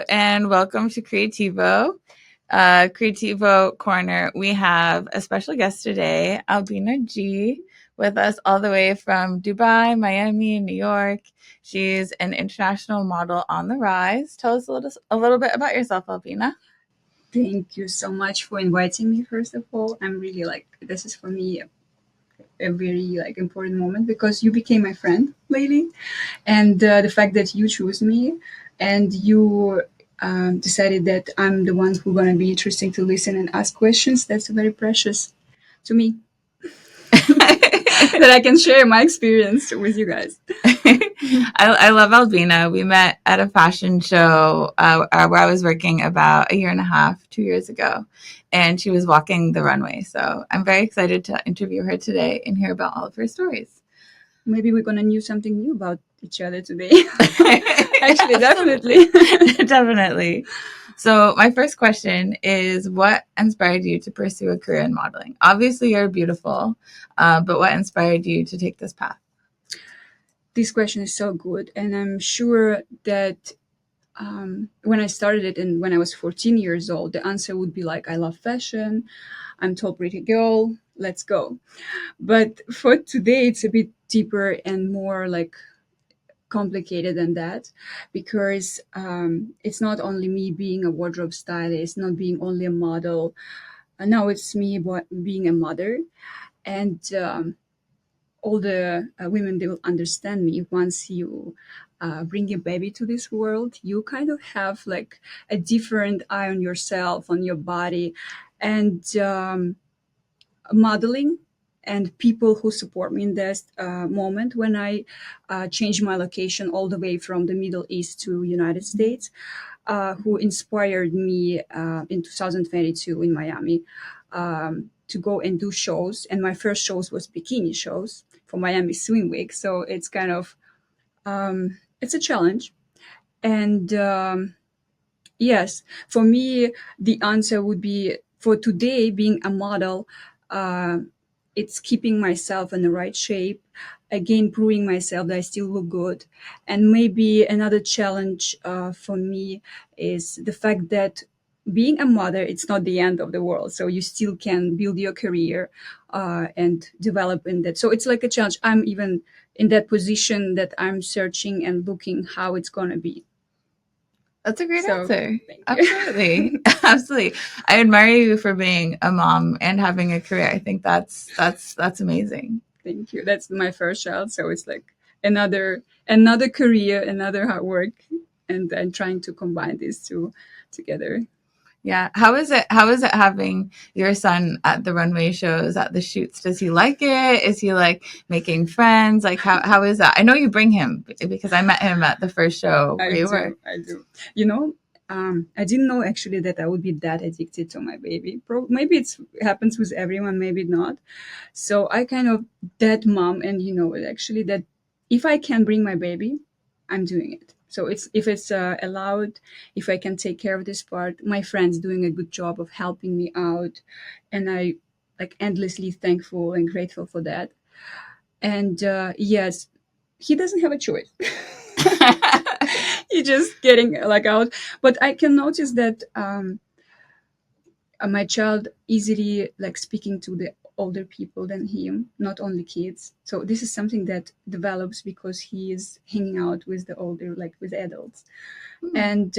and welcome to Creativo. Creativo Corner. We have a special guest today, Albina G, with us all the way from Dubai, Miami, New York. She's an international model on the rise. Tell us a little bit about yourself, Albina. Thank you so much for inviting me. First of all, I'm really this is for me a very important moment because you became my friend lately, and the fact that you chose me and you decided that I'm the one who's gonna be interesting to listen and ask questions. That's very precious to me that I can share my experience with you guys. I love Albina. We met at a fashion show where I was working about a year and a half, 2 years ago, and she was walking the runway. So I'm very excited to interview her today and hear about all of her stories. Maybe we're gonna know something new about each other today. Actually, definitely. Definitely. So my first question is, what inspired you to pursue a career in modeling? Obviously, you're beautiful, but what inspired you to take this path? This question is so good, and I'm sure that when I started it and when I was 14 years old, the answer would be like, I love fashion, I'm tall, pretty girl, let's go. But for today, it's a bit deeper and more complicated than that because it's not only me being a wardrobe stylist, not being only a model. Now it's me being a mother, and all the women, they will understand me once you bring a baby to this world. You kind of have a different eye on yourself, on your body, and modeling and people who support me in this moment when I changed my location all the way from the Middle East to United States, who inspired me in 2022 in Miami to go and do shows. And my first shows was bikini shows for Miami Swim Week. So it's kind of, it's a challenge. And yes, for me, the answer would be for today, being a model, uh, it's keeping myself in the right shape, again, proving myself that I still look good. And maybe another challenge for me is the fact that being a mother, it's not the end of the world. So you still can build your career and develop in that. So it's like a challenge. I'm even in that position that I'm searching and looking how it's going to be. That's a great So answer. thank you. Absolutely. Absolutely. I admire you for being a mom and having a career. I think that's amazing. Thank you. That's my first child, so it's like another career, another hard work, and then trying to combine these two together. Yeah. How is it having your son at the runway shows, at the shoots? Does he like it? Is he like making friends? Like how is that? I know you bring him because I met him at the first show where you were. I do. You know, I didn't know actually that I would be that addicted to my baby. Maybe it happens with everyone, maybe not. So I kind of that mom, and you know it actually that if I can bring my baby, I'm doing it. So it's if it's allowed, if I can take care of this part, my friends doing a good job of helping me out, and I endlessly thankful and grateful for that. And yes, he doesn't have a choice. He's just getting out. But I can notice that my child easily speaking to the older people than him, not only kids. So this is something that develops because he is hanging out with the older, with adults. And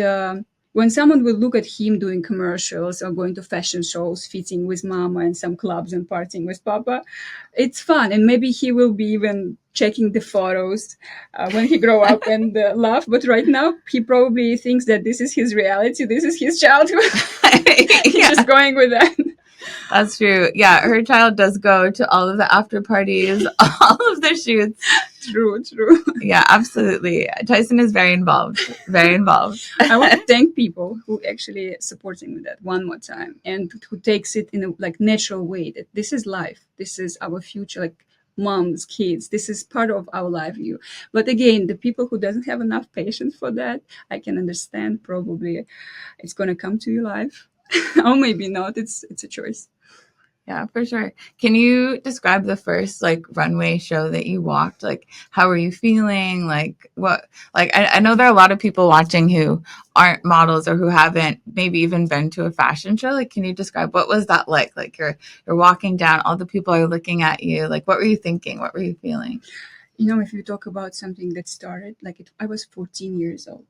when someone will look at him doing commercials or going to fashion shows, fitting with mama and some clubs and partying with papa, it's fun. And maybe he will be even checking the photos when he grow up and laugh. But right now, he probably thinks that this is his reality. This is his childhood. He's Yeah. just going with that. That's true. Yeah, her child does go to all of the after parties, all of the shoots. True, true. Yeah, absolutely. Tyson is very involved. Very involved. I want to thank people who actually supporting with that one more time and who takes it in a natural way that this is life. This is our future, moms, kids. This is part of our life. But again, the people who doesn't have enough patience for that, I can understand. Probably, it's gonna come to your life, or maybe not. It's a choice. Yeah, for sure. Can you describe the first like runway show that you walked? Like, how were you feeling? Like, what? Like, I know there are a lot of people watching who aren't models or who haven't maybe even been to a fashion show. Like, can you describe what was that like? Like, you're walking down, all the people are looking at you. Like, what were you thinking? What were you feeling? If you talk about something that started, I was 14 years old.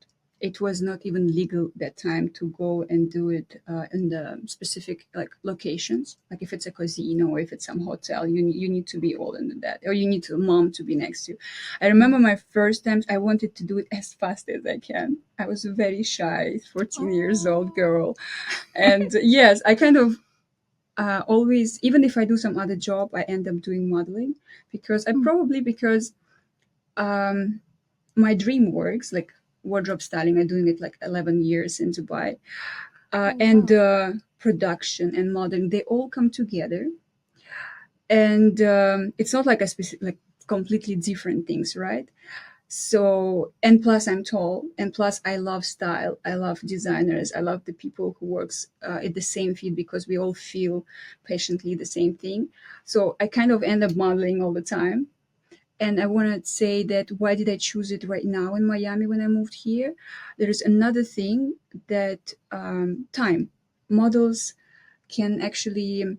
It was not even legal that time to go and do it in the specific like locations. Like if it's a casino or if it's some hotel, you need to be older than that, or you need a mom to be next to you. I remember my first time I wanted to do it as fast as I can. I was a very shy 14 years old girl, and yes, I kind of always, even if I do some other job, I end up doing modeling because um, my dream works like wardrobe styling. I'm doing it like 11 years in Dubai, Oh, and wow. production and modeling, they all come together, and it's not like a specific like completely different things, right? So, and plus I'm tall, and plus I love style, I love designers, I love the people who works at the same field, because we all feel patiently the same thing. So I kind of end up modeling all the time. And I want to say that why did I choose it right now in Miami when I moved here? There is another thing that time. Models can actually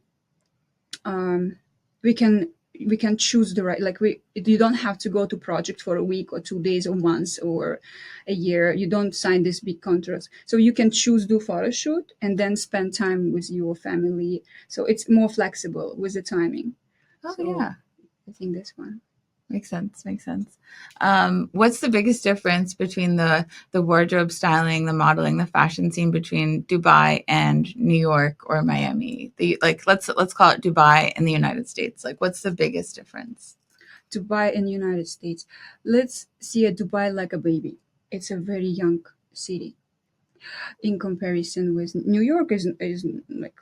um, we can we can choose the right, like we you don't have to go to project for a week or 2 days or months or a year. You don't sign this big contracts, so you can choose do photo shoot and then spend time with your family. So it's more flexible with the timing. Oh, So yeah. I think this one. Makes sense. Makes sense. What's the biggest difference between the wardrobe styling, the modeling, the fashion scene between Dubai and New York or Miami? The like let's call it Dubai in the United States. Like, what's the biggest difference? Dubai in United States. Let's see a Dubai like a baby. It's a very young city in comparison with New York. Is like,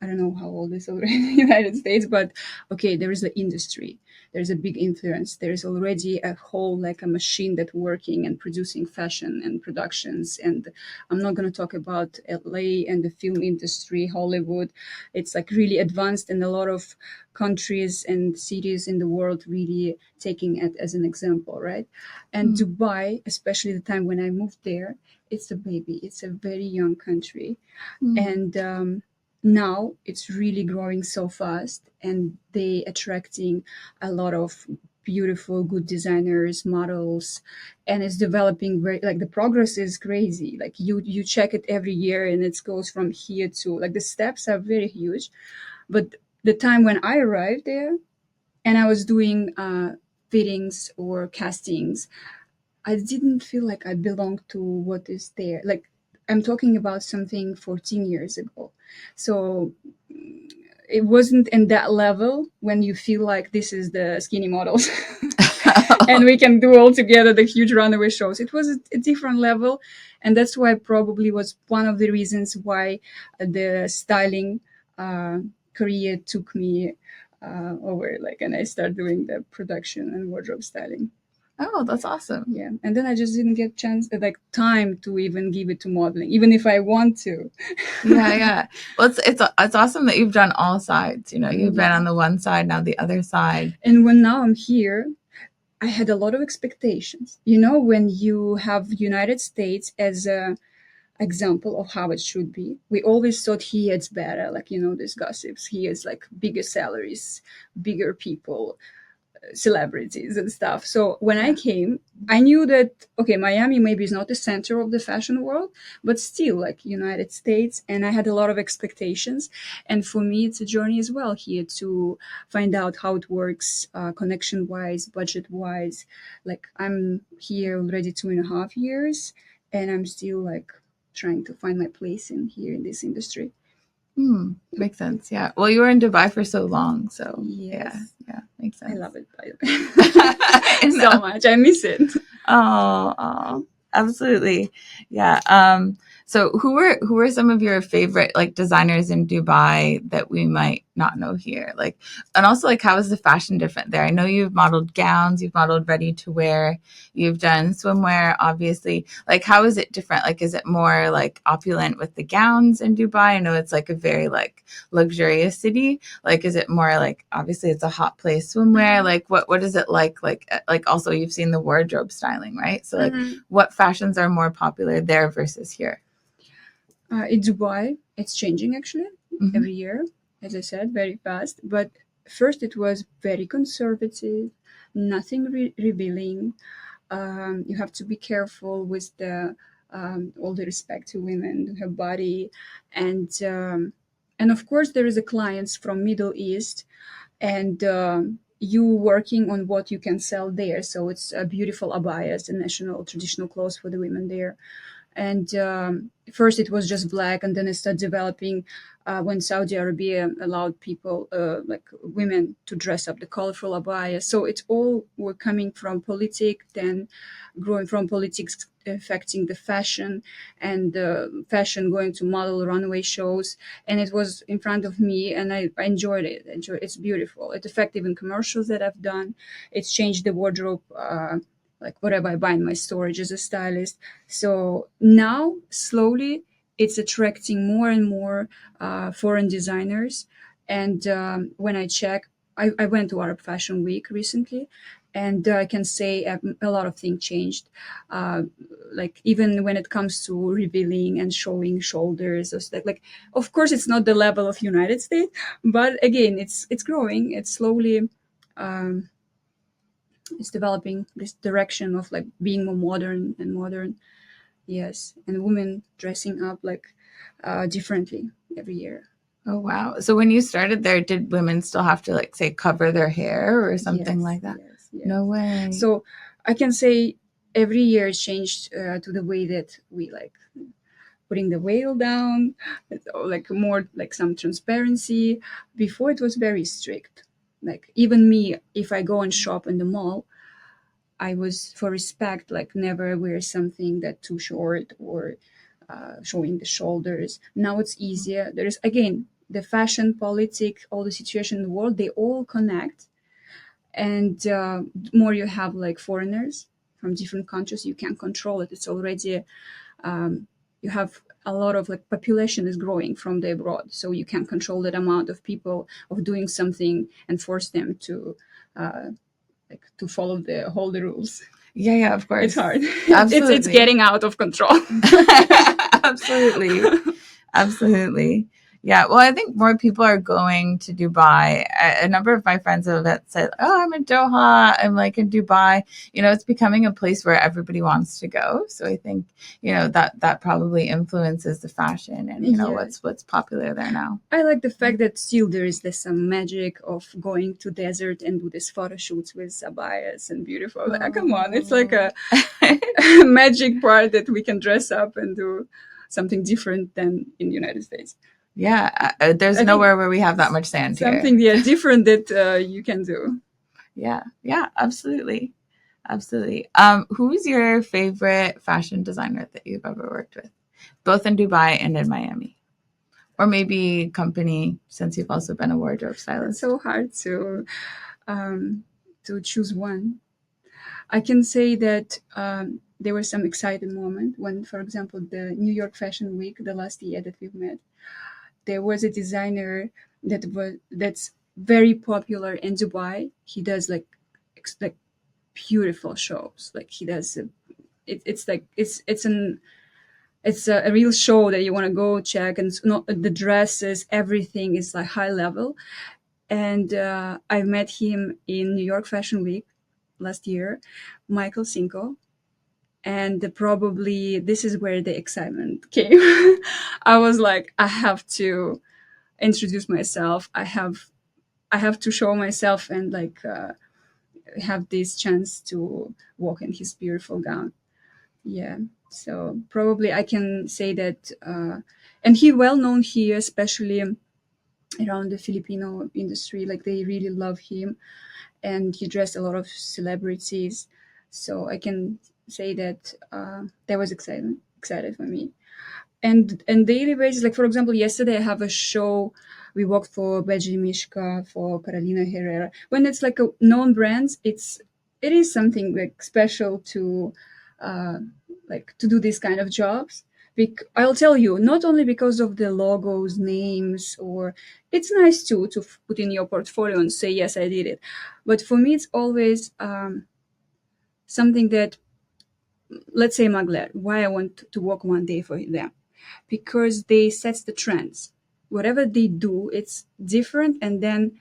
I don't know how old is already in the United States, but okay, there is the industry. There's a big influence. There's already a whole like a machine that working and producing fashion and productions. And I'm not going to talk about LA and the film industry, Hollywood. It's like really advanced, and a lot of countries and cities in the world really taking it as an example, right? And Mm, Dubai, especially the time when I moved there, it's a baby. It's a very young country, mm, and now it's really growing so fast, and they attracting a lot of beautiful good designers, models, and it's developing very, like the progress is crazy. Like you check it every year, and it goes from here to, like, the steps are very huge. But the time when I arrived there and I was doing fittings or castings, I didn't feel like I belonged to what is there. Like, I'm talking about something 14 years ago. So it wasn't in that level when you feel like this is the skinny models and we can do all together the huge runaway shows. It was a different level. And that's why probably was one of the reasons why the styling uh, career took me over. Like, and I started doing the production and wardrobe styling. Oh, that's awesome. Yeah, and then I just didn't get chance, like time to even give it to modeling, even if I want to. Yeah, yeah. Well, it's awesome that you've done all sides. You know, you've been Yeah. on the one side, now the other side. And when now I'm here, I had a lot of expectations. When you have United States as a example of how it should be, we always thought he is better. Like, these gossips. He has like bigger salaries, bigger people, celebrities and stuff. So when I Yeah. came, I knew that okay, Miami maybe is not the center of the fashion world, but still like United States, and I had a lot of expectations. And for me, it's a journey as well here to find out how it works, connection wise, budget wise. Like, I'm here already 2.5 years, and I'm still like trying to find my place in here in this industry. Hmm. Makes sense. Yeah. Well, you were in Dubai for so long, so yeah, Yes, yeah, makes I sense. love it, by the way. I So know. much. I miss it. Oh, oh. Absolutely. Yeah. So who were some of your favorite like designers in Dubai that we might not know here? Like, and also like how is the fashion different there? I know you've modeled gowns, you've modeled ready to wear, you've done swimwear, obviously. Like how is it different? Like is it more like opulent with the gowns in Dubai? I know it's like a very like luxurious city. Like is it more like obviously it's a hot place swimwear? Like what is it like? Like also you've seen the wardrobe styling, right? So like Mhm. what fashions are more popular there versus here? In Dubai, it's changing actually Mm-hmm. every year, as I said, very fast. But first, it was very conservative, nothing revealing. You have to be careful with the all the respect to women, her body, and of course there is a clients from Middle East, and you working on what you can sell there. So it's a beautiful abayas, the national traditional clothes for the women there. And first it was just black, and then it started developing when Saudi Arabia allowed people like women to dress up the colorful abaya. So it's all were coming from politics, then growing from politics affecting the fashion, and fashion going to model runway shows. And it was in front of me, and I enjoyed it. It's beautiful. It's effective in commercials that I've done. It's changed the wardrobe, like whatever I buy in my storage as a stylist. So now, slowly, it's attracting more and more foreign designers. And when I check, I went to Arab Fashion Week recently, and I can say a lot of things changed. Uh, like even when it comes to revealing and showing shoulders, or stuff, like of course it's not the level of United States, but again, it's growing. It's slowly. Um, it's developing this direction of like being more modern and modern. Yes, and women dressing up like differently every year. Oh wow. So when you started there, did women still have to like say cover their hair or something Yes, like that? yes, yes. No way. So I can say every year it's changed to the way that we like putting the veil down, like more like some transparency. Before it was very strict. Like even me, if I go and shop in the mall, I was for respect like never wear something that too short or showing the shoulders. Now it's easier. There is again the fashion, politic, all the situation in the world. They all connect, and more you have like foreigners from different countries, you can control it. It's already you have a lot of like population is growing from the abroad, so you can control that amount of people of doing something and force them to like to follow the whole the rules. Yeah, yeah, of It's course. hard. It's Absolutely. getting out of control. Absolutely. Absolutely. Yeah. Well, I think more people are going to Dubai. A number of my friends have said, "Oh, I'm in Doha. I'm like in Dubai." You know, it's becoming a place where everybody wants to go. So I think that probably influences the fashion and Yeah, what's popular there now. I like the fact that still there is this some magic of going to desert and do this photo shoots with abayas and beautiful. Come on, it's like Oh. a magic part that we can dress up and do something different than in the United States. Yeah. There's I think nowhere where we have that much sand here. something yeah different that you can do. Yeah. Yeah. Absolutely. Absolutely. Who's your favorite fashion designer that you've ever worked with, both in Dubai and in Miami, or maybe company since you've also been a wardrobe It's stylist? so hard to choose one. I can say that there was some exciting moment when, for example, the New York Fashion Week, the last year that we've met, there was a designer that's very popular in Dubai. He does like beautiful shows. Like he does, it's like it's a real show that you want to go check, and it's not the dresses, everything is like high level. And I met him in New York Fashion Week last year, Michael Cinco, and probably this is where the excitement came. I was like, I have to introduce myself. I have to show myself and like have this chance to walk in his beautiful gown. Yeah. So probably I can say that, and he well known here, especially around the Filipino industry. Like they really love him, and he dressed a lot of celebrities. So I can say that that was excited for me. And daily basis, like for example, yesterday I have a show. We worked for Beji Mishka, for Carolina Herrera. When it's like a known brands, it is something like special to uh, like to do these kind of jobs. I'll tell you, not only because of the logos, names, or it's nice too to put in your portfolio and say yes, I did it. But for me, it's always something that, let's say Magler, why I want to work one day for them, because they set the trends. Whatever they do, it's different, and then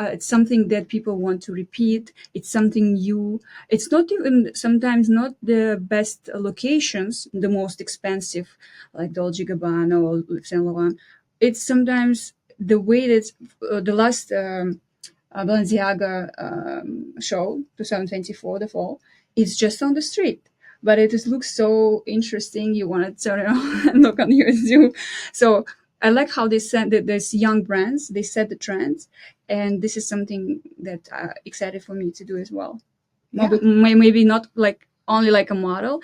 it's something that people want to repeat. It's something new. It's not even sometimes not the best locations, the most expensive, like Dolce Gabbana or Saint Laurent. It's sometimes the way that the last Balenciaga show, 2024, the fall, it's just on the street. But it just looks so interesting. You want to turn it on and look on YouTube. So I like how they said that there's young brands, they set the trends. And this is something that excited for me to do as well. Yeah. Maybe not like only like a model,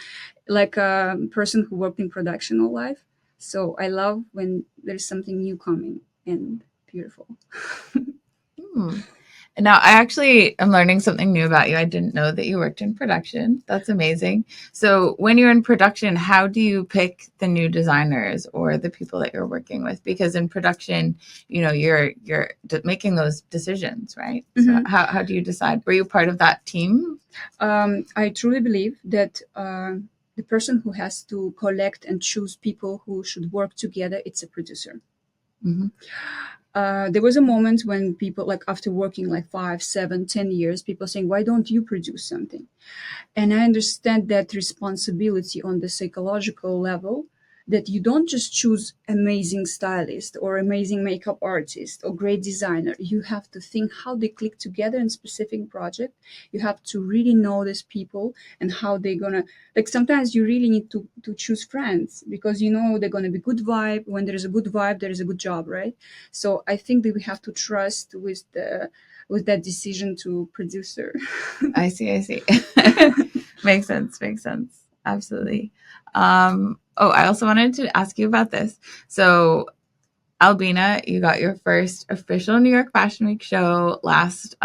like a person who worked in production all life. So I love when there's something new coming and beautiful. Hmm. And now I actually am learning something new about you. I didn't know that you worked in production. That's amazing. So when you're in production, how do you pick the new designers or the people that you're working with? Because in production, you're making those decisions, right? So Mhm. how do you decide? Were you part of that team? I truly believe that the person who has to collect and choose people who should work together, it's a producer. Hmm. There was a moment when people, like after working like 5, 7, 10 years, people saying, why don't you produce something? And I understand that responsibility on the psychological level, that you don't just choose amazing stylist or amazing makeup artist or great designer. You have to think how they click together in specific project. You have to really know these people and how they're gonna, like sometimes you really need to choose friends because you know they're gonna be good vibe. When there is a good vibe, there is a good job, right? So I think that we have to trust with that decision to producer. I see. I see. Makes sense. Makes sense. Absolutely. Oh, I also wanted to ask you about this. So Albina, you got your first official New York Fashion Week show last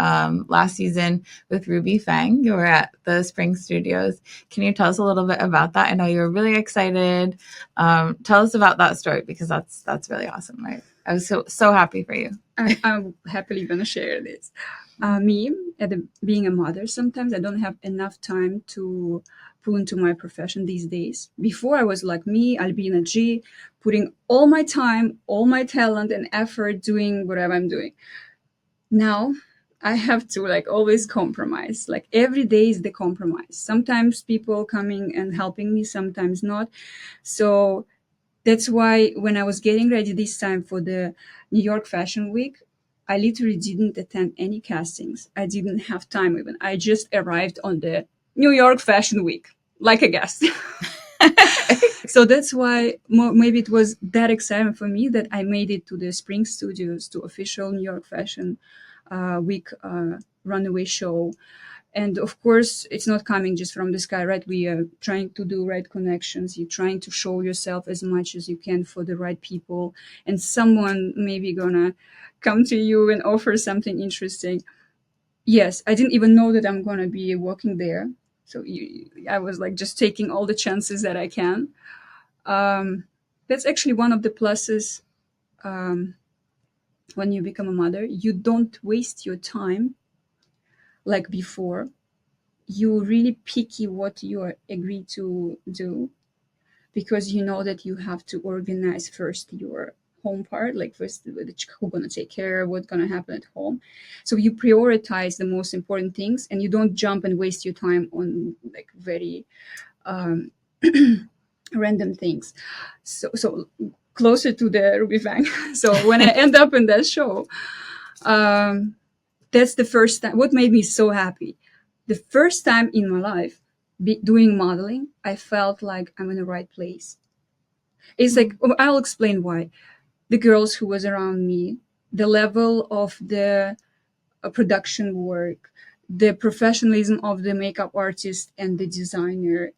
season with Ruby Fang. You were at the Spring Studios. Can you tell us a little bit about that? I know you were really excited. Tell us about that story because that's really awesome. I was so happy for you. I'm happily gonna share this. Me, being a mother, sometimes I don't have enough time to pull into my profession these days. Before I was like me, Albina G, putting all my time, all my talent and effort doing whatever I'm doing. Now I have to like always compromise. Like every day is the compromise. Sometimes people coming and helping me, sometimes not. So that's why when I was getting ready this time for the New York Fashion Week, I literally didn't attend any castings. I didn't have time even. I just arrived on the New York Fashion Week like a guest. So that's why maybe it was that exciting for me that I made it to the Spring Studios, to official New York Fashion Week runway show. And of course, it's not coming just from the sky, right? We are trying to do right connections. You're trying to show yourself as much as you can for the right people. And someone maybe gonna come to you and offer something interesting. Yes, I didn't even know that I'm gonna be working there. So I was like just taking all the chances that I can. Um, that's actually one of the pluses um, when you become a mother. You don't waste your time like before. You really picky what you are agree to do because you know that you have to organize first your home part, like first who gonna take care, what's gonna happen at home. So you prioritize the most important things and you don't jump and waste your time on like very um, random things. So closer to the Ruby Fang. So when I end up in that show, um, that's the first time. What made me so happy? The first time in my life doing modeling, I felt like I'm in the right place. It's like I'll explain why. The girls who was around me, the level of the production work, the professionalism of the makeup artist and the designer,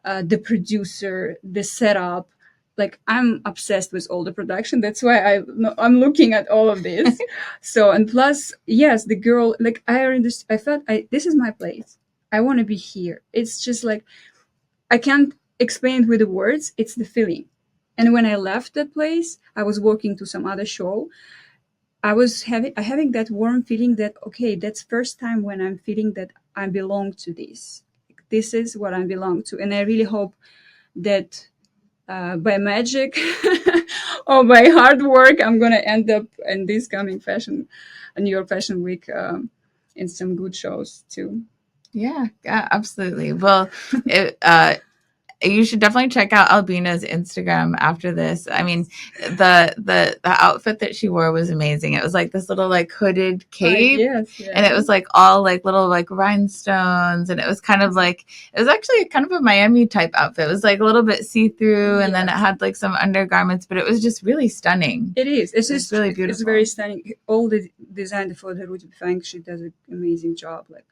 the producer, the setup. Like, I'm obsessed with all the production. That's why I'm looking at all of this. So, and plus, yes, the girl, like, I felt this is my place. I want to be here. It's just like, I can't explain it with the words. It's the feeling. And when I left that place, I was working to some other show. I was having that warm feeling that, okay, that's first time when I'm feeling that I belong to this. This is what I belong to. And I really hope that by magic or by hard work, I'm going to end up in this coming New York Fashion Week, in some good shows too. Yeah, absolutely. Well, you should definitely check out Albina's Instagram after this. I mean, the outfit that she wore was amazing. It was like this little like hooded cape, Yes. and it was like all like little like rhinestones, and it was kind of like, it was actually kind of a Miami type outfit. It was like a little bit see through, and then it had like some undergarments, but it was just really stunning. It is. It's just really beautiful. It's very stunning. All the design for the Ruti Fang, she does an amazing job. Like,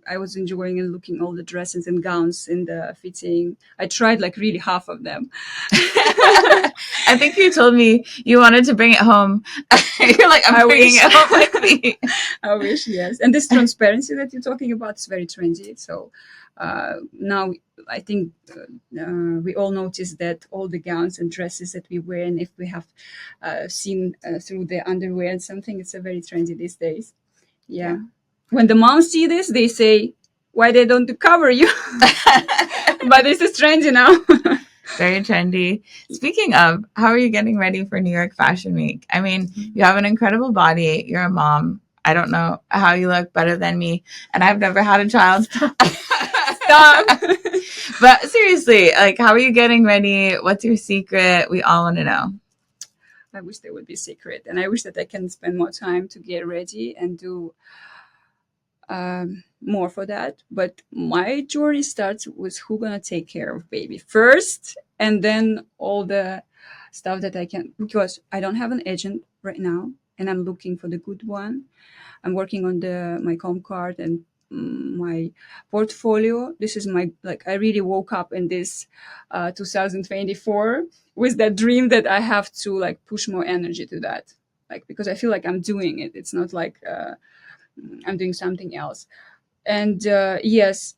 I was enjoying and looking all the dresses and gowns in the fitting. I tried like really half of them. I think you told me you wanted to bring it home. You're like, I'm bringing it home with me. I wish, yes. And this transparency that you're talking about is very trendy. So now I think we all notice that all the gowns and dresses that we wear, and if we have seen through the underwear and something, it's a very trendy these days. Yeah. When the moms see this, they say, why they don't cover you? But this is trendy now. Very trendy. Speaking of, how are you getting ready for New York Fashion Week? I mean, you have an incredible body. You're a mom. I don't know how you look better than me, and I've never had a child. Stop. But seriously, like, how are you getting ready? What's your secret? We all want to know. I wish there would be a secret, and I wish that I can spend more time to get ready and do more for that. But my journey starts with who gonna take care of baby first, and then all the stuff that I can, because I don't have an agent right now, and I'm looking for the good one. I'm working on my com card and my portfolio. This is my, like, I really woke up in this 2024 with that dream that I have to like push more energy to that, like, because I feel like I'm doing it. It's not like I'm doing something else. And yes,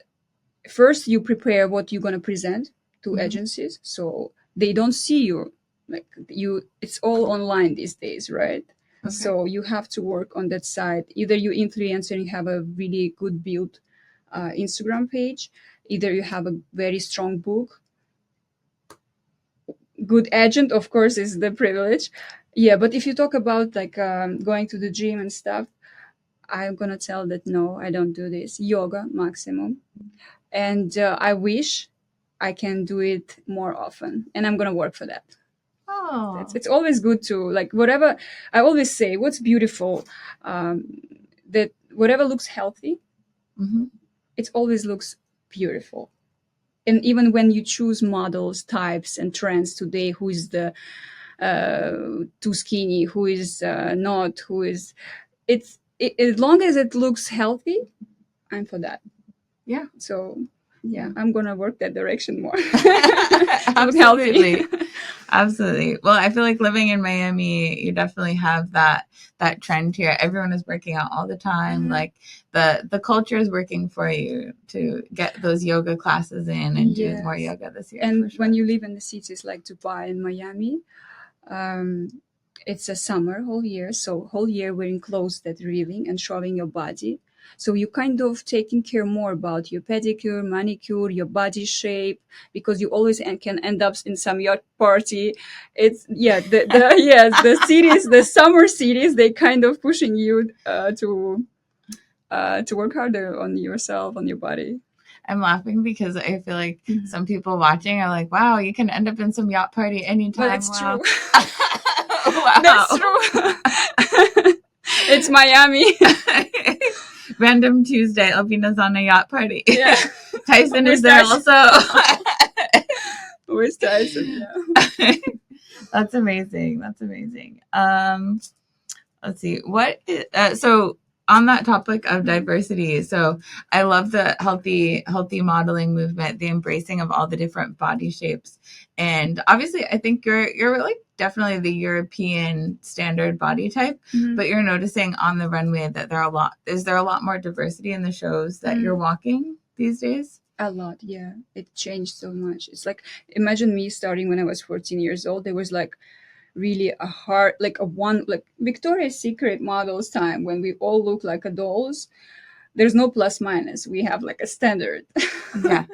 first you prepare what you're going to present to agencies, so they don't see you. Like, it's all online these days, right? Okay. So you have to work on that side. Either you influencer and you have a really good built Instagram page, either you have a very strong book. Good agent, of course, is the privilege. Yeah, but if you talk about like going to the gym and stuff, I'm gonna tell that no, I don't do this. Yoga maximum, and I wish I can do it more often, and I'm gonna work for that. Oh, it's always good to, like, whatever. I always say, what's beautiful, that whatever looks healthy, it always looks beautiful. And even when you choose models, types, and trends today, who is the too skinny, who is not, who is, as long as it looks healthy, I'm for that. Yeah. So yeah, I'm gonna work that direction more. Absolutely. Absolutely. Well, I feel like living in Miami, you definitely have that trend here. Everyone is working out all the time. Like, the culture is working for you to get those yoga classes in and do more yoga this year. And when you live in the cities like Dubai and Miami, it's a summer whole year. So whole year wearing clothes that revealing and showing your body. So you kind of taking care more about your pedicure, manicure, your body shape, because you always can end up in some yacht party. It's the cities, the summer cities, they kind of pushing you to work harder on yourself, on your body. I'm laughing because I feel like some people watching are like, wow, you can end up in some yacht party anytime. But it's wow. True. Wow. That's true. It's Miami. Random Tuesday, Albina's on a yacht party. Yeah. Tyson is there also. Where's Tyson? Yeah. That's amazing. That's amazing. Let's see. What is, so on that topic of diversity, so I love the healthy modeling movement, the embracing of all the different body shapes. And obviously I think you're like definitely the European standard body type, Mhm. but you're noticing on the runway that there a lot more diversity in the shows that you're walking these days? A lot, yeah. It changed so much. It's like, imagine me starting when I was 14 years old. There was like really a hard, like a one, like Victoria's Secret models time when we all look like a dolls. There's no plus minus. We have like a standard. Yeah.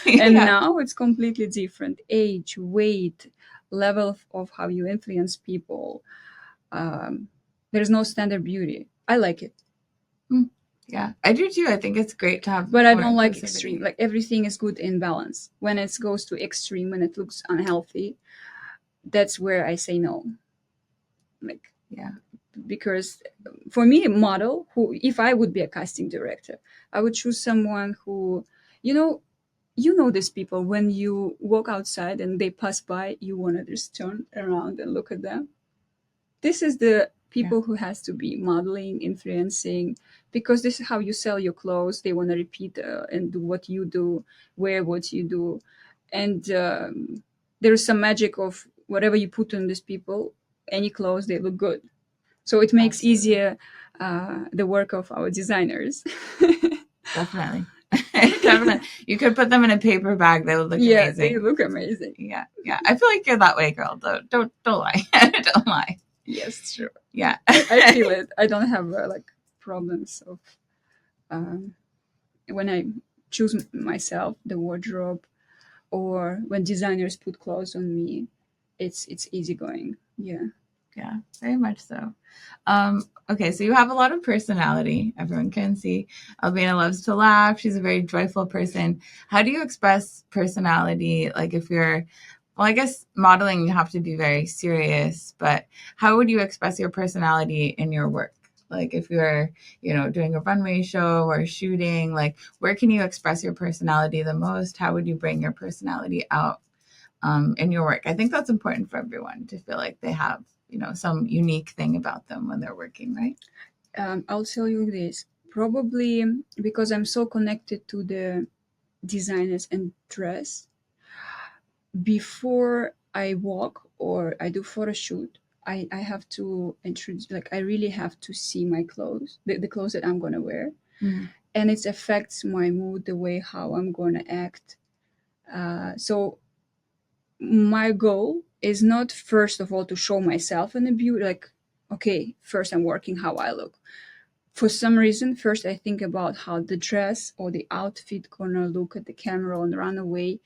And Yeah. now it's completely different. Age, weight, level of how you influence people. Um, there's no standard beauty. I like it. Yeah, I do too. I think it's great to have But I more don't like inclusivity. extreme. Like everything is good in balance. When it goes to extreme, when it looks unhealthy, that's where I say no. Like, Yeah. because for me, a model who, if I would be a casting director, I would choose someone who, you know, these people when you walk outside and they pass by, you want to just turn around and look at them. This is the Yeah. people who has to be modeling, influencing, because this is how you sell your clothes. They want to repeat and do what you do, wear what you do, and there's some magic of whatever you put on these people. Any clothes, they look good, so it makes Absolutely. easier the work of our designers. Definitely. Definitely. You could put them in a paper bag. They would look Yeah, they amazing. look amazing. Yeah. Yeah. I feel like you're that way, girl. Don't lie. Don't lie. Yes, sure. Yeah. I feel it. I don't have like problems of um, when I choose myself the wardrobe, or when designers put clothes on me. It's easygoing. Yeah. Yeah, very much so. Okay, so you have a lot of personality. Everyone can see. Albina loves to laugh. She's a very joyful person. How do you express personality? Like if you're, well, I guess modeling, you have to be very serious, but how would you express your personality in your work? Like if you're, doing a runway show or shooting, like where can you express your personality the most? How would you bring your personality out in your work? I think that's important for everyone to feel like they have, some unique thing about them when they're working, right? I'll tell you this. Probably because I'm so connected to the designers and dress. Before I walk or I do photo shoot, I have to introduce, like, I really have to see my clothes, the clothes that I'm going to wear. Mm. And it affects my mood, the way how I'm going to act. So my goal is not first of all to show myself in the beauty, like, okay, first I'm working how I look. For some reason, first I think about how the dress or the outfit gonna look at the camera on the runaway.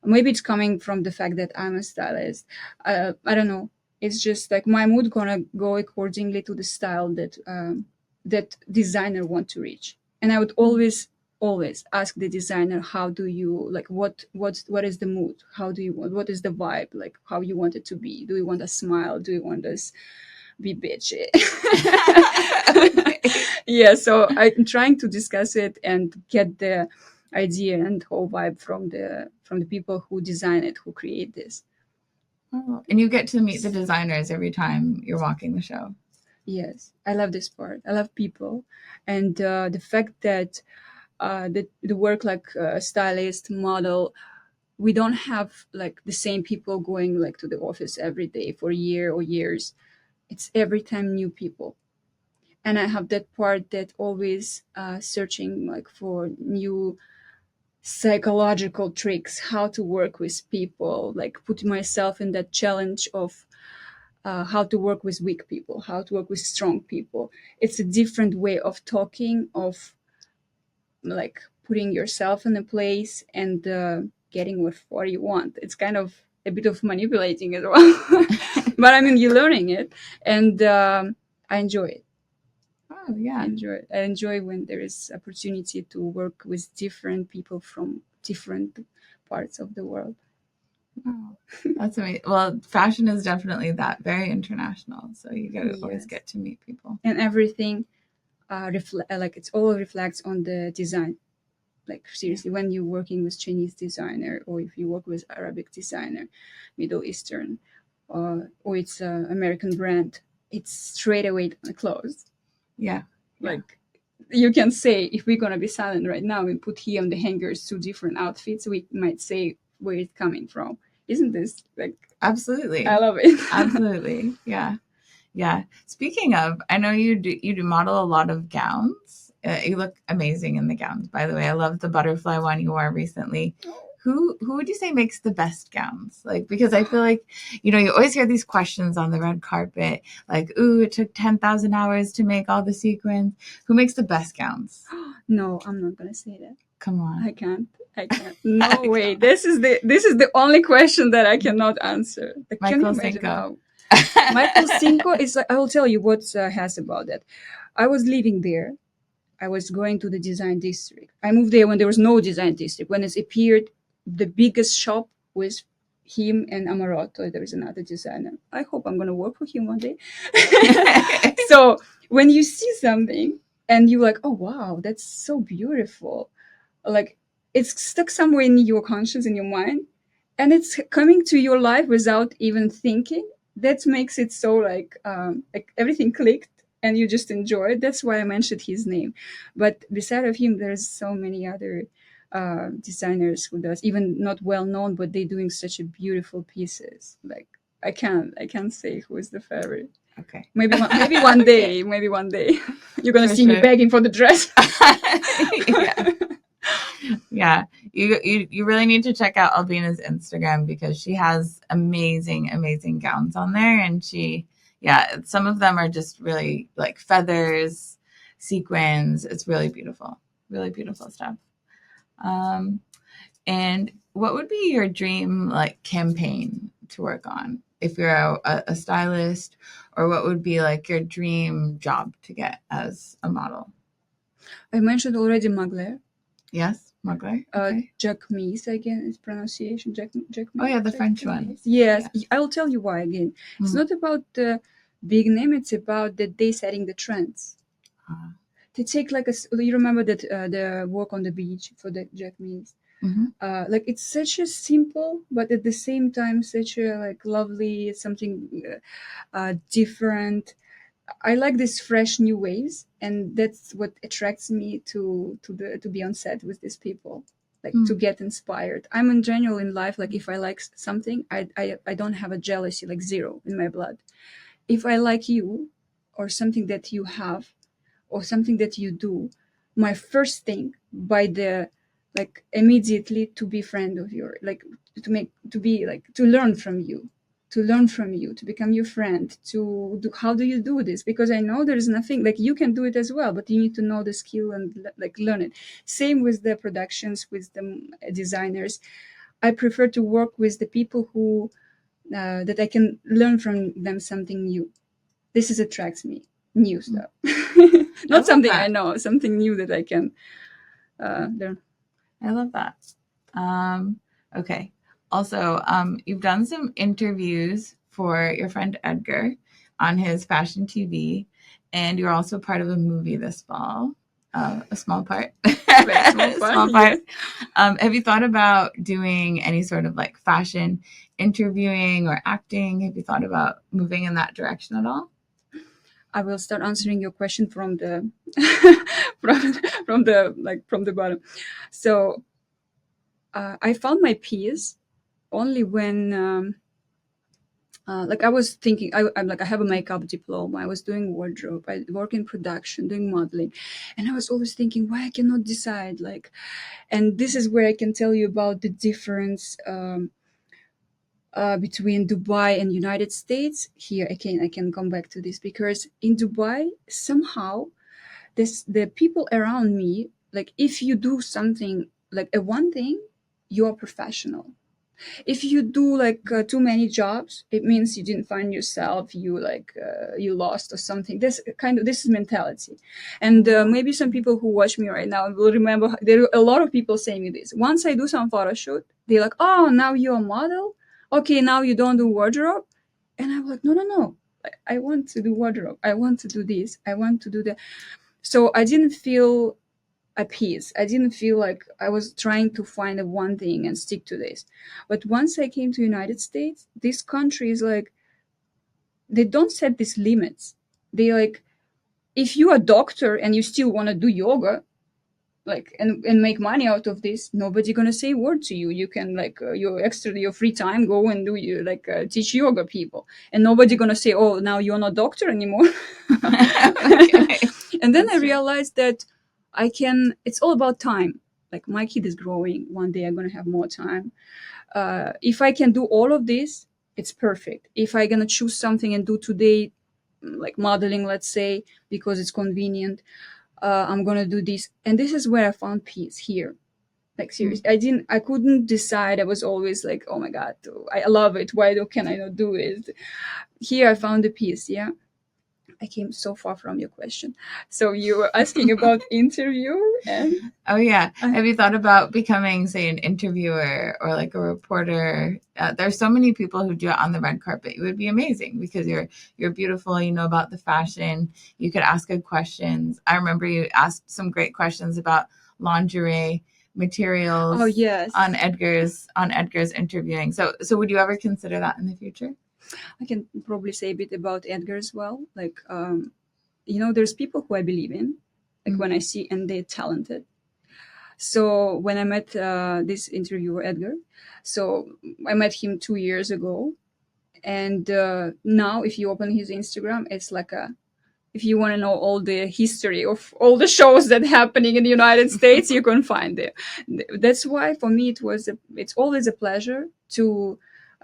Maybe it's coming from the fact that I'm a stylist. I don't know. It's just like my mood gonna go accordingly to the style that designer want to reach. And I would always ask the designer, how do you like, what is the mood? How do you want, what is the vibe, like how you want it to be? Do you want a smile? Do you want us be bitchy? Okay. Yeah, so I'm trying to discuss it and get the idea and whole vibe from the people who design it, who create this. Oh, and you get to meet the designers every time you're walking the show. Yes, I love this part. I love people, and the fact that the work like stylist, model, we don't have like the same people going like to the office every day for a year or years. It's every time new people, and I have that part that always searching like for new psychological tricks, how to work with people, like putting myself in that challenge of how to work with weak people, how to work with strong people. It's a different way of talking, of like putting yourself in a place and getting what you want. It's kind of a bit of manipulating as well. But I mean, you're learning it, and I enjoy it. Oh yeah. I enjoy when there is opportunity to work with different people from different parts of the world. Wow. That's amazing. Well, fashion is definitely that, very international. So you always Yes, get to meet people. and everything like it's all reflects on the design. Like Yeah. seriously, when you're working with Chinese designer, or if you work with Arabic designer, Middle Eastern, or it's an American brand, it's straight away on the clothes. Yeah. Yeah. Like, you can say, if we're gonna be silent right now and put here on the hangers two different outfits, we might say where it's coming from. Isn't this like? Absolutely. I love it. Absolutely. Yeah. Yeah. Speaking of, I know you do model a lot of gowns. You look amazing in the gowns, by the way. I love the butterfly one you wore recently. Who would you say makes the best gowns? Like, because I feel like, you always hear these questions on the red carpet, like, ooh, it took 10,000 hours to make all the sequins. Who makes the best gowns? No, I'm not gonna say that. Come on. I can't. No way. This is the only question that I cannot answer. Like, can you Michael imagine Cinco. how Michael Cinco is like? I will tell you what has about that. I was living there. I was going to the design district. I moved there when there was no design district. When it appeared, the biggest shop was him and Amaroto. There is another designer. I hope I'm gonna work for him one day. So when you see something and you're like, oh wow, that's so beautiful, like it's stuck somewhere in your conscience, in your mind, and it's coming to your life without even thinking. That makes it so like everything clicked and you just enjoy it. That's why I mentioned his name. But beside of him, there's so many other designers who does, even not well known, but they doing such a beautiful pieces. Like, I can't say who is the favorite. Okay. Maybe one day, maybe one day you're gonna For see me sure. begging for the dress. Yeah. Yeah, you really need to check out Albina's Instagram because she has amazing, amazing gowns on there, and some of them are just really like feathers, sequins. It's really beautiful stuff. Um, and what would be your dream like campaign to work on if you're a stylist, or what would be like your dream job to get as a model? I mentioned already Mugler. Yes, Mugler. Okay. Jacquemise, again, is pronunciation. Oh yeah, the French one. Yes, Yeah. I will tell you why again. It's Mm. not about the big name, it's about that they setting the trends. Uh, They take like you remember that the walk on the beach for the Jacquemise? mhm. Like it's such a simple, but at the same time, such a like lovely, something different. I like these fresh new waves, and that's what attracts me to be on set with these people, like to get inspired. I'm in general in life, like if I like something, I don't have a jealousy, like zero in my blood. If I like you, or something that you have, or something that you do, my first thing by the like immediately to be friend of your, like to be like to learn from you, to become your friend, to do how do you do this, because I know there is nothing like you can do it as well, but you need to know the skill and like learn it. Same with the productions, with the designers. I prefer to work with the people who that I can learn from them something new. This is attracts me, new stuff. I Not love something I that. know, something new that I can learn. I love that. Okay. Also, you've done some interviews for your friend Edgar on his fashion TV, and you're also part of a movie this fall. A small part. Very small part, Small part. yes. Have you thought about doing any sort of like fashion interviewing or acting? Have you thought about moving in that direction at all? I will start answering your question from the from the bottom. So I found my peers only when like I was thinking, I'm like I have a makeup diploma. I was doing wardrobe. I work in production, doing modeling, and I was always thinking why I cannot decide. Like, and this is where I can tell you about the difference between Dubai and United States. Here I can come back to this because in Dubai somehow the people around me, like if you do something like a one thing, you are professional. If you do like too many jobs, it means you didn't find yourself, you like you lost or something. This is mentality. And maybe some people who watch me right now will remember there are a lot of people saying me this. Once I do some photo shoot, they're like, oh, now you're a model, okay, now you don't do wardrobe. And I'm like, no, I want to do wardrobe, I want to do this, I want to do that. So I didn't feel at peace. I didn't feel like I was trying to find a one thing and stick to this. But once I came to United States, this country is like they don't set these limits. They like if you're a doctor and you still want to do yoga, like, and make money out of this, nobody gonna say a word to you. You can, like, your free time, go and do, you like, teach yoga people, and nobody gonna say, oh, now you're not doctor anymore. Okay. And then That's I true. realized that it's all about time. Like, my kid is growing, one day I'm gonna have more time. If I can do all of this, it's perfect. If I'm gonna choose something and do today, like modeling, let's say, because it's convenient, I'm gonna do this. And this is where I found peace here. Like, Mm. seriously, I couldn't decide. I was always like, oh my God, I love it. Can I not do it? Here I found the peace. Yeah. I came so far from your question. So you were asking about interview, and Oh yeah. I, Have you thought about becoming, say, an interviewer or like a reporter? There's so many people who do it on the red carpet. It would be amazing because you're beautiful. You know about the fashion. You could ask good questions. I remember you asked some great questions about lingerie oh materials yes, on Edgar's interviewing. So would you ever consider that in the future? I can probably say a bit about Edgar as well. Like, there's people who I believe in, like, when I Mm-hmm. see, and they're talented. So when I met this interviewer Edgar, so I met him 2 years ago, and now if you open his Instagram, it's like a if you want to know all the history of all the shows that happening in the United States, you can find it. That's why for me it's always a pleasure to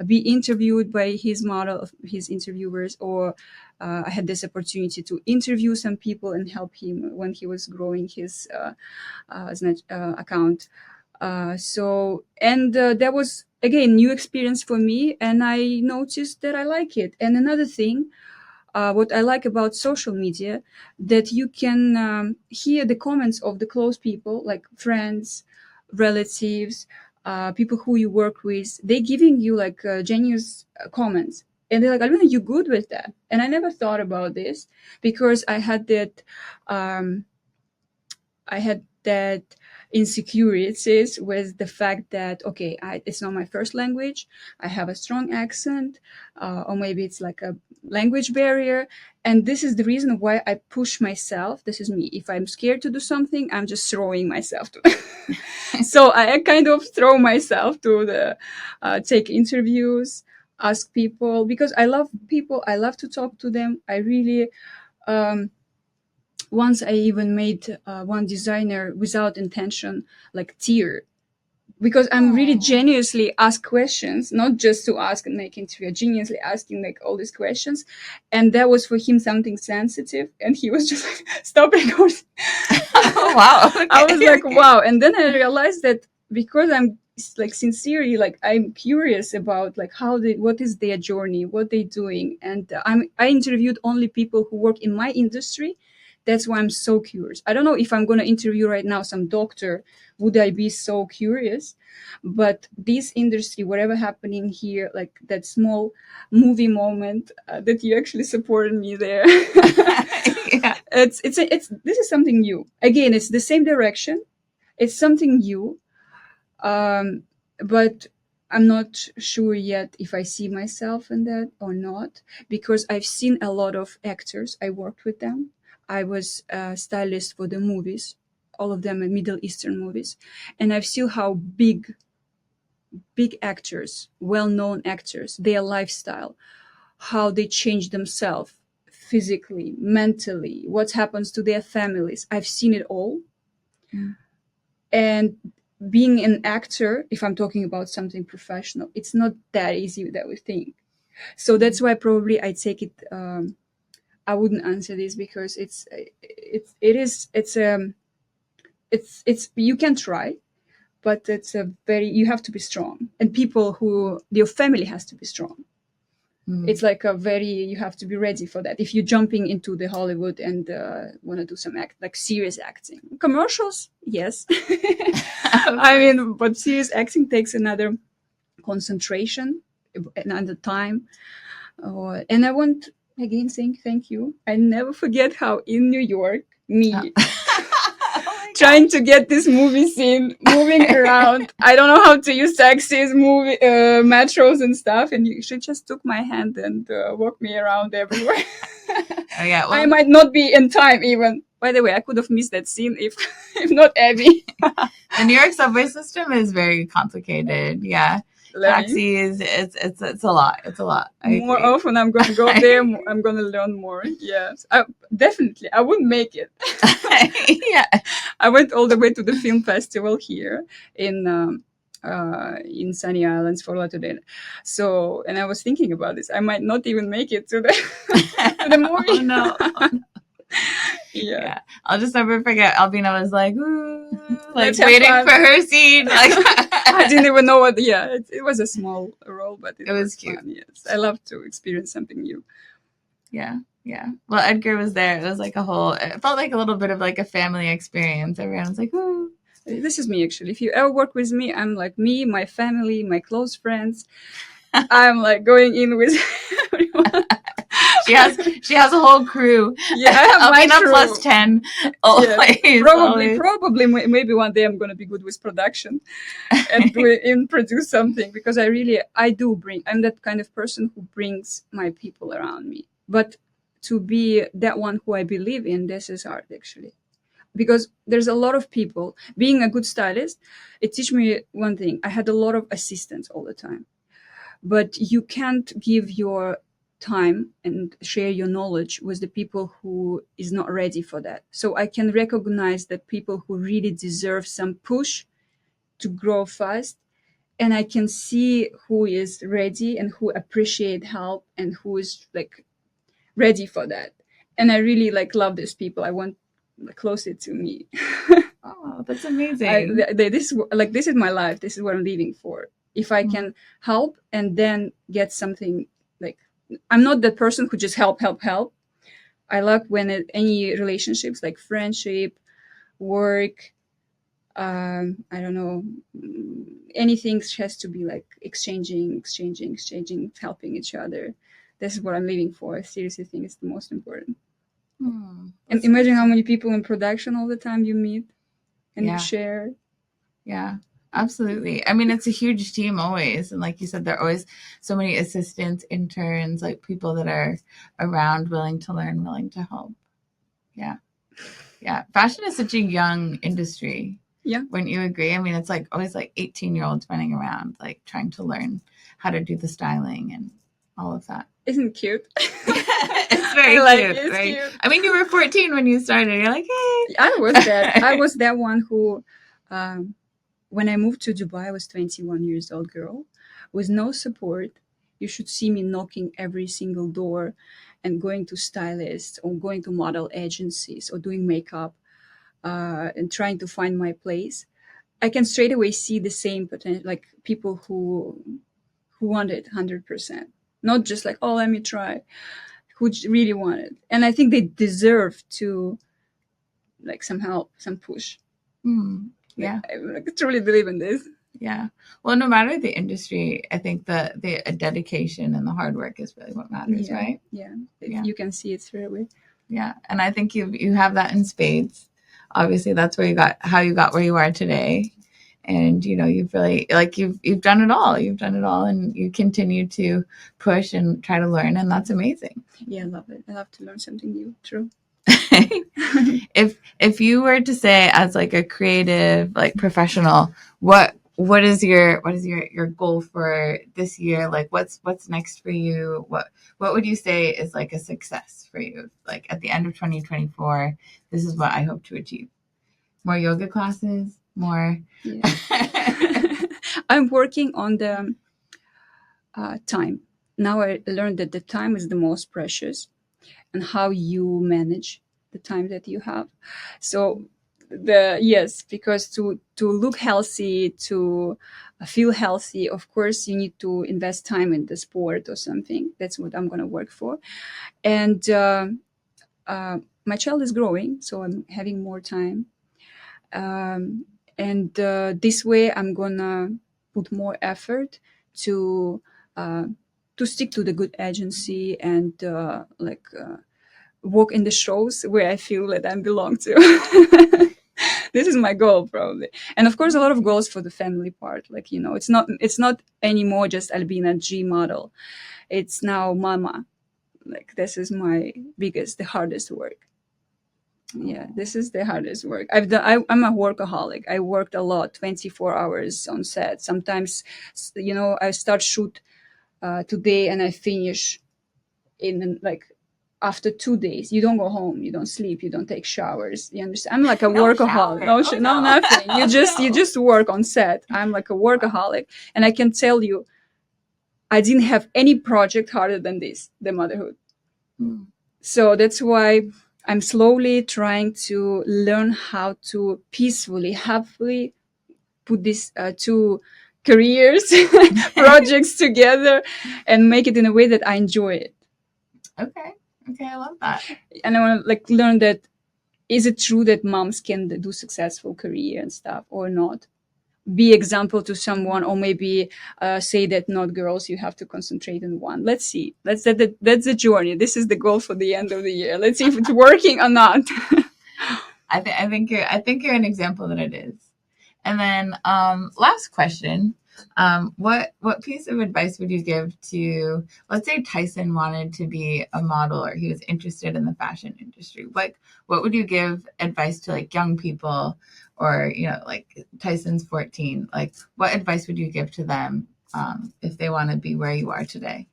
be interviewed by his model, his interviewers, or I had this opportunity to interview some people and help him when he was growing his account. That was again new experience for me, and I noticed that I like it. And another thing, what I like about social media, that you can hear the comments of the close people, like friends, relatives, people who you work with. They giving you like genuine comments, and they're like, "Alina, you good with that?" And I never thought about this because um, I had that insecurities with the fact that, okay, it's not my first language. I have a strong accent, or maybe it's like a language barrier. And this is the reason why I push myself. This is me. If I'm scared to do something, I'm just throwing myself to. So I kind of throw myself to the take interviews, ask people, because I love people. I love to talk to them. I really. Um, Once I even made one designer without intention, like, tear, because I'm really Oh. genuinely ask questions, not just to ask and make interview, genuinely asking like all these questions, and that was for him something sensitive, and he was just like, "Stop recording." Oh wow. I was Okay. like, Okay. "Wow!" And then I realized that because I'm like sincerely, like, I'm curious about like what is their journey, what they doing, and I interviewed only people who work in my industry. That's why I'm so curious. I don't know if I'm gonna interview right now some doctor, would I be so curious? But this industry, whatever happening here, like that small movie moment that you actually supported me there, Yeah. it's this is something new. Again, it's the same direction. It's something new, um, but I'm not sure yet if I see myself in that or not, because I've seen a lot of actors. I worked with them. I was a stylist for the movies, all of them are Middle Eastern movies, and I've seen how big actors, well-known actors, their lifestyle, how they change themselves physically, mentally, what happens to their families. I've seen it all. Mm. And being an actor, if I'm talking about something professional, it's not that easy that we think. So that's why probably I take it. I wouldn't answer this because it's you can try, but it's a very you have to be strong, and people who your family has to be strong. Mm. It's like a very you have to be ready for that if you're jumping into the Hollywood and want to do some like serious acting. Commercials, yes. Of I course. mean, but serious acting takes another concentration, another time. And I want again saying thank you. I never forget how in New York, Oh. me Oh my trying to get this movie scene moving around. I don't know how to use taxis, metros and stuff. And she just took my hand and walked me around everywhere. Oh yeah, I well, might not be in time even. By the way, I could have missed that scene if if not Abby. the New York subway system is very complicated. Yeah, Let me. taxis, it's a lot. It's a lot. I More agree. often I'm gonna go there. I'm gonna learn more. Yes, definitely. I wouldn't make it. Yeah. I went all the way to the film festival here in Sunny Islands, Fort Lauderdale. So, and I was thinking about this. I might not even make it to the movie. Oh no. Yeah. Yeah. I'll just never forget. Albina was like, ooh, like Let's have waiting fun. for her scene. Like I didn't even know what. Yeah, it was a small role, but it was was cute. fun. Yes, I love to experience something new. Yeah. Yeah. Well, Edgar was there. It was like it felt like a little bit of like a family experience. Everyone was like, ooh. This is me actually. If you ever work with me, I'm like me, my family, my close friends. I'm like going in with everyone. She has a whole crew. Yeah, I have my Albina crew. plus 10. Always, Yeah, always. probably, maybe one day I'm gonna be good with production and produce something because I'm that kind of person who brings my people around me. But to be that one who I believe in, this is hard actually. Because there's a lot of people. Being a good stylist, it teach me one thing. I had a lot of assistants all the time, but you can't give your time and share your knowledge with the people who is not ready for that. So I can recognize that people who really deserve some push to grow fast, and I can see who is ready and who appreciate help and who is like ready for that. And I really like love these people. I want closer to me. Oh, that's amazing. This is my life. This is what I'm living for. If I can help and then get something, like, I'm not the person who just help. I like when any relationships like friendship, work, I don't know, anything has to be like exchanging, helping each other. This is what I'm living for. I seriously think it's the most important. And imagine how many people in production all the time you meet and you share. Yeah, absolutely. I mean, it's a huge team always. And like you said, there are always so many assistants, interns, like people that are around willing to learn, willing to help. Yeah. Yeah. Fashion is such a young industry. Yeah. Wouldn't you agree? I mean, it's like always like 18-year-olds running around, like trying to learn how to do the styling and all of that. Isn't it cute? It's very cute, right? Cute. I mean, you were 14 when you started. You're like, hey. I was that one who, when I moved to Dubai, I was 21 years old girl with no support. You should see me knocking every single door and going to stylists or going to model agencies or doing makeup and trying to find my place. I can straight away see the same potential, like people who want it 100%, not just like, oh, let me try, who really want it. And I think they deserve to like some help, some push. Yeah. I truly believe in this. Yeah. Well, no matter the industry, I think the dedication and the hard work is really what matters, right? Yeah. You can see it straight away. Yeah. And I think you have that in spades. Obviously, that's where how you got where you are today. And, you know, you've really, like, you've done it all. You've done it all, and you continue to push and try to learn. And that's amazing. Yeah, I love it. I love to learn something new. True. If you were to say, as like a creative, like professional, what is your goal for this year? Like what's next for you? What would you say is like a success for you? Like at the end of 2024, this is what I hope to achieve. More yoga classes, more. Yeah. I'm working on the time. Now I learned that the time is the most precious, and how you manage the time that you have. So because to look healthy, to feel healthy, of course you need to invest time in the sport or something. That's what I'm going to work for. And my child is growing, so I'm having more time. And this way I'm going to put more effort to stick to the good agency and walk in the shows where I feel that I belong to. This is my goal probably. And of course, a lot of goals for the family part. Like, it's not anymore just Albina G model. It's now mama. Like, this is my the hardest work. Yeah, this is the hardest work I've done. I'm a workaholic. I worked a lot, 24 hours on set. Sometimes, I start shoot today and I finish in like after 2 days. You don't go home, you don't sleep, you don't take showers. You understand? I'm like a No workaholic. shower. No, Oh, no, no. nothing. Oh, You no. just work on set. I'm like a workaholic, and I can tell you, I didn't have any project harder than this, the motherhood. Mm. So that's why I'm slowly trying to learn how to peacefully, happily put these two careers, projects together, and make it in a way that I enjoy it. Okay. Okay, I love that. And I want to like learn that, is it true that moms can do successful career and stuff or not? Be example to someone, or maybe say that not girls, you have to concentrate on one. Let's see. That's the journey. This is the goal for the end of the year. Let's see if it's working or not. I think you're an example that it is. And then last question. What piece of advice would you give to, let's say Tyson wanted to be a model or he was interested in the fashion industry? What would you give advice to like young people, or like Tyson's 14? Like, what advice would you give to them if they want to be where you are today?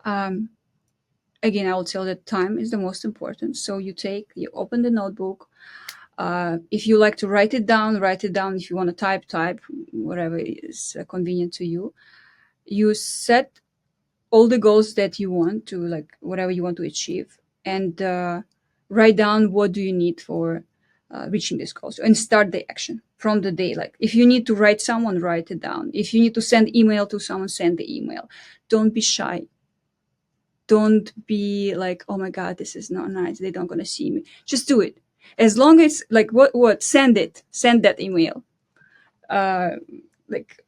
Again, I will tell that time is the most important. So you open the notebook. If you like to write it down. If you want to type, whatever is convenient to you. You set all the goals that you want to, like whatever you want to achieve, and write down what do you need for reaching this goal. And start the action from the day. Like, if you need to write someone, write it down. If you need to send email to someone, send the email. Don't be shy. Don't be like, oh my God, this is not nice, they don't gonna see me. Just do it. As long as like send that email. Like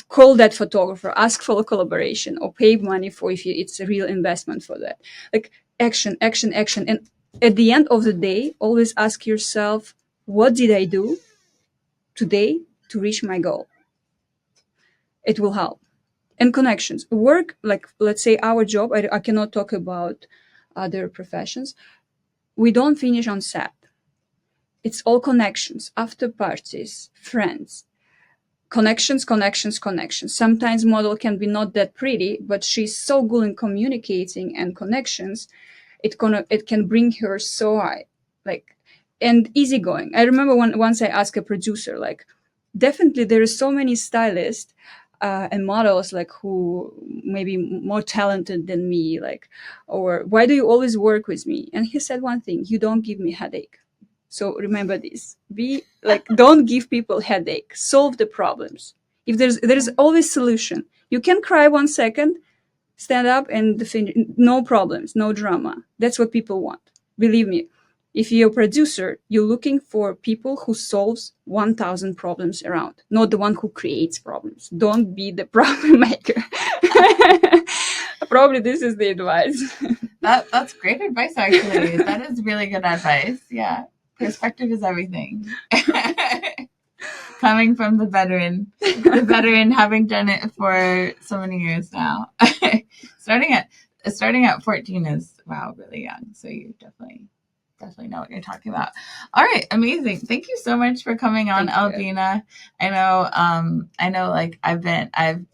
call that photographer, ask for a collaboration, or pay money for if it's a real investment for that. Like, action. And at the end of the day, always ask yourself, what did I do today to reach my goal? It will help. And connections. Work, like, let's say our job, I cannot talk about other professions. We don't finish on set. It's all connections, after parties, friends. Connections. Sometimes model can be not that pretty, but she's so good in communicating and connections. It can bring her so high, like, and easygoing. I remember once I asked a producer, like, definitely there are so many stylists and models like who maybe more talented than me, like, or why do you always work with me? And he said one thing: you don't give me headache. So remember this. Be like, don't give people headache. Solve the problems. If there's always solution. You can cry 1 second, stand up and no problems, no drama. That's what people want. Believe me. If you're a producer, you're looking for people who solves 1,000 problems around, not the one who creates problems. Don't be the problem maker. Probably this is the advice. That's great advice, actually. That is really good advice. Yeah. Perspective is everything. Coming from the veteran, having done it for so many years now. starting at 14 is, wow, really young. So you definitely know what you're talking about. All right, amazing. Thank you so much for coming on, Albina. I know like I've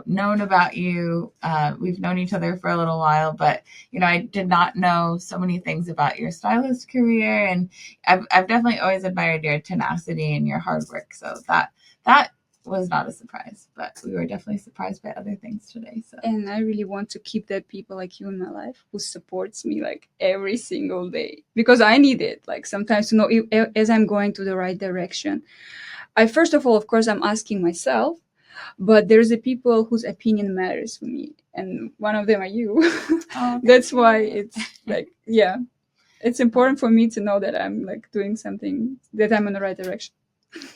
known about you. We've known each other for a little while, but I did not know so many things about your stylist career, and I've definitely always admired your tenacity and your hard work. So that was not a surprise, but we were definitely surprised by other things today. So, and I really want to keep that people like you in my life who supports me like every single day, because I need it. Like, sometimes to know as I'm going to the right direction. I first of all, of course, I'm asking myself, but there's the people whose opinion matters for me, and one of them are you. Oh, that's why it's like, yeah, it's important for me to know that I'm like doing something, that I'm in the right direction.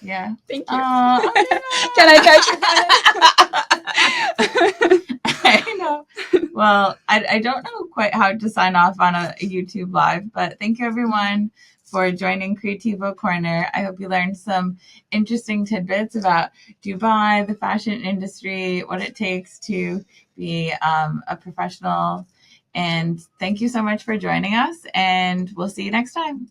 Yeah. Thank you. Can I catch you? I know. Well, I don't know quite how to sign off on a YouTube live, but thank you everyone for joining Creativo Corner. I hope you learned some interesting tidbits about Dubai, the fashion industry, what it takes to be a professional. And thank you so much for joining us, and we'll see you next time.